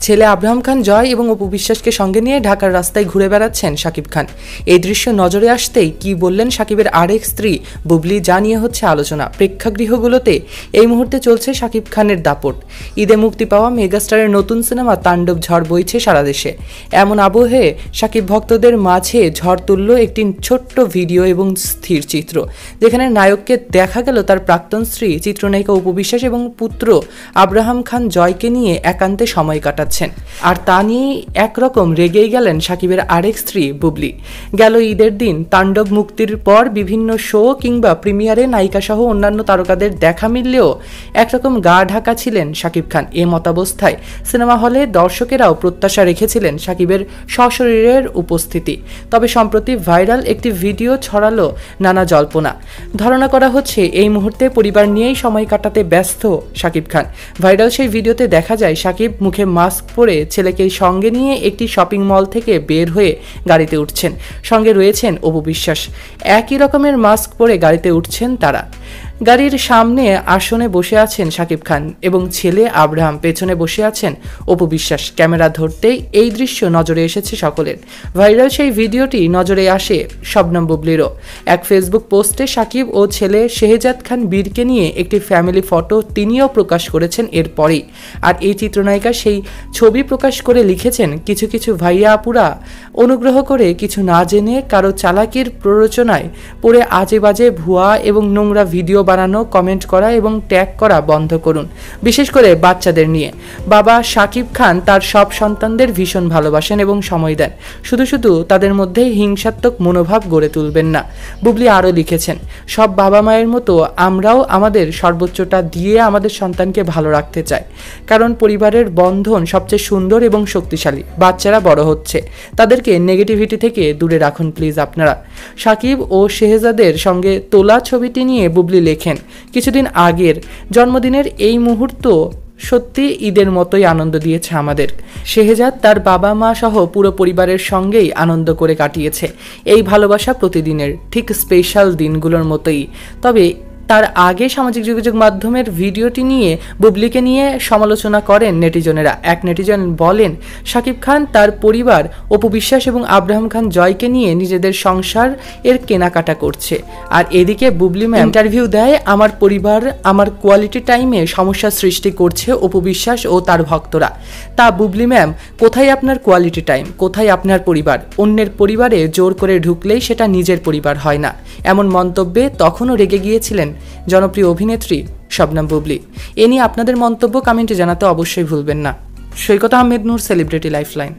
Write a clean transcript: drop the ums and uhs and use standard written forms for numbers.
ছেলে আব্রাহাম খান জয় এবং অপু বিশ্বাসকে সঙ্গে নিয়ে ঢাকার রাস্তায় ঘুরে বেড়াচ্ছেন শাকিব খান। এই দৃশ্য নজরে আসতেই কি বললেন শাকিবের আরেক স্ত্রী বুবলি, জানিয়ে হচ্ছে আলোচনা। প্রেক্ষাগৃহগুলোতে এই মুহূর্তে চলছে শাকিব খানের দাপট। ঈদে মুক্তি পাওয়া মেগাস্টারের নতুন সিনেমা তাণ্ডব ঝড় বইছে সারা দেশে। এমন আবহে শাকিব ভক্তদের মাঝে ঝড় তুলল একটি ছোট্ট ভিডিও এবং স্থির চিত্র, যেখানে নায়ককে দেখা গেল তার প্রাক্তন স্ত্রী চিত্রনায়িকা অপু বিশ্বাস এবং পুত্র আব্রাহাম খান জয়কে নিয়ে একান্তে সময় কাটাচ্ছেন। আর তা নিয়েই একরকম রেগেই গেলেন শাকিবের আরেক স্ত্রী বুবলি। গেল ঈদের দিন তাণ্ডব মুক্তির পর বিভিন্ন শো কিংবা প্রিমিয়ারে নায়িকা সহ অন্যান্য তারকাদের দেখা মিললেও একরকম গা ঢাকা ছিলেন শাকিব খান। এ মতাবস্থায় সিনেমা হলে দর্শকেরাও প্রত্যাশা রেখেছিলেন শাকিবের সশরীরের উপস্থিতি। তবে সম্প্রতি ভাইরাল একটি ভিডিও ছড়ালো নানা জল্পনা। ধারণা করা হচ্ছে এই মুহূর্তে পরিবার নিয়েই সময় কাটাতে ব্যস্ত শাকিব খান। ভাইরাল সেই ভিডিওতে দেখা যায় শাকিব মুখে মাস্ক পরে ছেলেকে সঙ্গে নিয়ে একটি শপিং মল থেকে বের হয়ে গাড়িতে উঠছেন। সঙ্গে রয়েছেন অপু বিশ্বাস। একই রকমের মাস্ক পরে গাড়িতে উঠছেন তারা। গাড়ির সামনে আসনে বসে আছেন শাকিব খান এবং ছেলে আব্রাহাম, পেছনে বসে আছেন অপু বিশ্বাস। ক্যামেরা ধরতেই এই দৃশ্য নজরে এসেছে সকলের। ভাইরাল সেই ভিডিওটি নজরে আসে শবনম বুবলিরও। এক ফেসবুক পোস্টে শাকিব ও ছেলে শেহজাদ খান বীরকে নিয়ে একটি ফ্যামিলি ফটো তিনিও প্রকাশ করেছেন এরপরেই। আর এই চিত্রনায়িকা সেই ছবি প্রকাশ করে লিখেছেন, কিছু কিছু ভাইয়া আপুরা অনুগ্রহ করে কিছু না জেনে কারো চালাকির প্ররোচনায় পড়ে আজে বাজে ভুয়া এবং নোংরা ভিডিও বানানো, কমেন্ট করা এবং ট্যাগ করা বন্ধ করুন, বিশেষ করে বাচ্চাদের নিয়ে। বাবা শাকিব খান তার সব সন্তানদের ভীষণ ভালোবাসেন এবং সময় দেন। শুধু শুধু তাদের মধ্যে হিংসাত্মক মনোভাব গড়ে তুলবেন না। বুবলি আরও লিখেছেন, সব বাবা মায়ের মতো আমরাও আমাদের সর্বোচ্চটা দিয়ে আমাদের সন্তানকে ভালো রাখতে চাই, কারণ পরিবারের বন্ধন সবচেয়ে সুন্দর এবং শক্তিশালী। বাচ্চারা বড় হচ্ছে, তাদেরকে নেগেটিভিটি থেকে দূরে রাখুন প্লিজ আপনারা। শাকিব ও শেহজাদের সঙ্গে তোলা ছবিটি নিয়ে বুবলি লেখেন, কিছুদিন আগের জন্মদিনের এই মুহূর্ত সত্যি ঈদের মতোই আনন্দ দিয়েছে আমাদের। শেহজাদ তার বাবা মা সহ পুরো পরিবারের সঙ্গেই আনন্দ করে কাটিয়েছে। এই ভালোবাসা প্রতিদিনের, ঠিক স্পেশাল দিনগুলোর মতোই। তবে তার আগে সামাজিক যোগাযোগ মাধ্যমের ভিডিওটি নিয়ে বুবলিকে নিয়ে সমালোচনা করেন নেটিজনেরা। এক নেটিজন বলেন, শাকিব খান তার পরিবার অপু বিশ্বাস এবং আব্রাহাম খান জয়কে নিয়ে নিজেদের সংসার এর কেনাকাটা করছে। আর এদিকে বুবলি ম্যাম ইন্টারভিউ দেয়, আমার পরিবার আমার কোয়ালিটি টাইমে সমস্যা সৃষ্টি করছে অপু বিশ্বাস ও তার ভক্তরা। তা বুবলি ম্যাম, কোথায় আপনার কোয়ালিটি টাইম, কোথায় আপনার পরিবার? অন্যের পরিবারে জোর করে ঢুকলেই সেটা নিজের পরিবার হয় না। এমন মন্তব্যে তখনও রেগে গিয়েছিলেন জনপ্রিয় অভিনেত্রী শবনম বুবলি। এ নিয়ে আপনাদের মন্তব্য কমেন্টে জানাতে অবশ্যই ভুলবেন না। সৈকত আহমেদ নূর, সেলিব্রিটি লাইফলাইন।